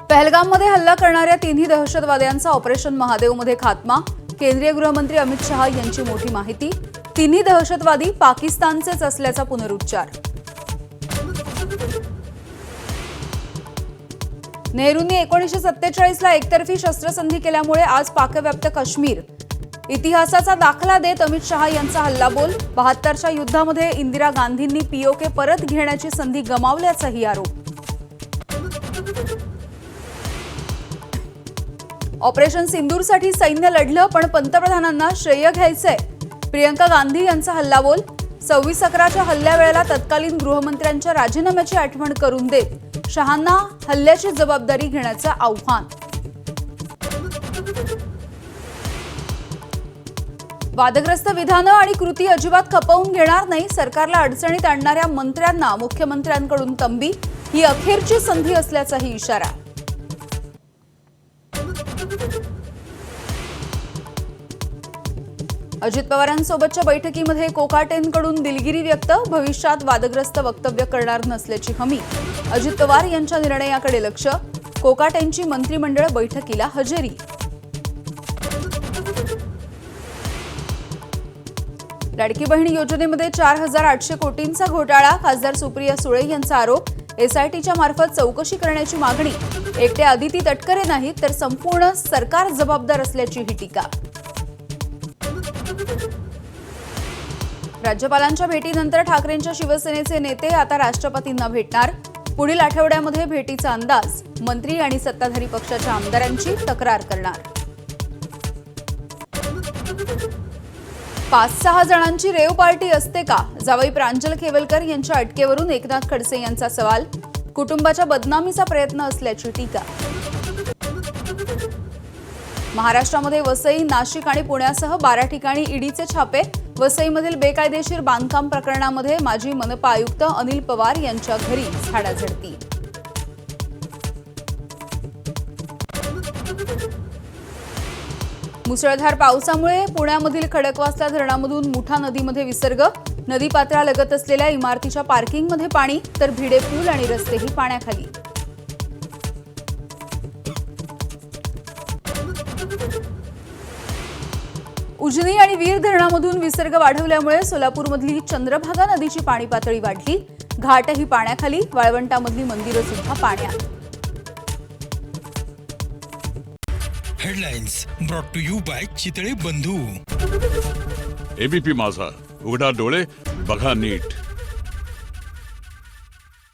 पहलगाममध्ये हल्ला करणाऱ्या तिन्ही दहशतवाद्यांचा ऑपरेशन महादेवमध्ये खात्मा. केंद्रीय गृहमंत्री अमित शहा यांची मोठी माहिती. तिन्ही दहशतवादी पाकिस्तानचेच असल्याचा पुनरुच्चार. नेहरूंनी 1947 ला एकतर्फी शस्त्रसंधी केल्यामुळे आज पाकव्याप्त काश्मीर. इतिहासाचा दाखला देत अमित शहा यांचा हल्लाबोल. 72च्या युद्धामध्ये इंदिरा गांधींनी पीओके परत घेण्याची संधी गमावल्याचाही आरोप. ऑपरेशन सिंदूरसाठी सैन्य लढलं पण पंतप्रधानांना श्रेय घ्यायचंय. प्रियंका गांधी यांचा हल्लाबोल. 26/11च्या हल्ल्यावेळेला तत्कालीन गृहमंत्र्यांच्या राजीनाम्याची आठवण करून देत शहांना हल्ल्याची जबाबदारी घेण्याचं आव्हान. वादग्रस्त विधानं आणि कृती अजिबात खपवून घेणार नाही. सरकारला अडचणीत आणणाऱ्या मंत्र्यांना मुख्यमंत्र्यांकडून तंबी. ही अखेरची संधी असल्याचाही इशारा. अजित पवारांसोबतच्या बैठकीमध्ये कोकाटेंकडून दिलगिरी व्यक्त. भविष्यात वादग्रस्त वक्तव्य करणार नसल्याची हमी. अजित पवार यांच्या निर्णयाकडे लक्ष. कोकाटेंची मंत्रिमंडळ बैठकीला हजेरी. लाडकी बहीण योजनेमध्ये 4,800 कोटींचा घोटाळा. खासदार सुप्रिया सुळे यांचा आरोप. एसआयटीच्या मार्फत चौकशी करण्याची मागणी. एकटे आदिती तटकरे नाहीत तर संपूर्ण सरकार जबाबदार असल्याची ही टीका. राज्यपालांच्या भेटीनंतर ठाकरेंच्या शिवसेनेचे नेते आता राष्ट्रपतींना भेटणार. पुढील आठवड्यामध्ये भेटीचा अंदाज. मंत्री आणि सत्ताधारी पक्षाच्या आमदारांची तक्रार करणार. 5-6 जणांची रेव पार्टी असते का? जावई प्रांजल खेवलकर यांच्या अटकेवरून एकनाथ खडसे यांचा सवाल. कुटुंबाच्या बदनामीचा प्रयत्न असल्याची टीका. महाराष्ट्रामध्ये वसई, नाशिक आणि पुण्यासह 12 ठिकाणी ईडीचे छापे. वसईमधील बेकायदेशीर बांधकाम प्रकरणामध्ये माजी मनपा आयुक्त अनिल पवार यांच्या घरी झाडाझडती. मुसळधार पावसामुळे पुण्यामधील खडकवासला धरणामधून मुठा नदीमध्ये विसर्ग. नदीपात्रालगत असलेल्या इमारतीच्या पार्किंगमध्ये पाणी तर भिडे पूल आणि रस्तेही पाण्याखाली. उजनी आणि वीर धरणामधून विसर्ग वाढवल्यामुळे सोलापूरमधली चंद्रभागा नदीची पाणी पातळी वाढली. घाटही पाण्याखाली. वाळवंटामधली मंदिरं सुद्धा पाण्यात. Headlines brought to you by Chitale Bandhu. ABP माझा, उघडा डोळे बघा नीट.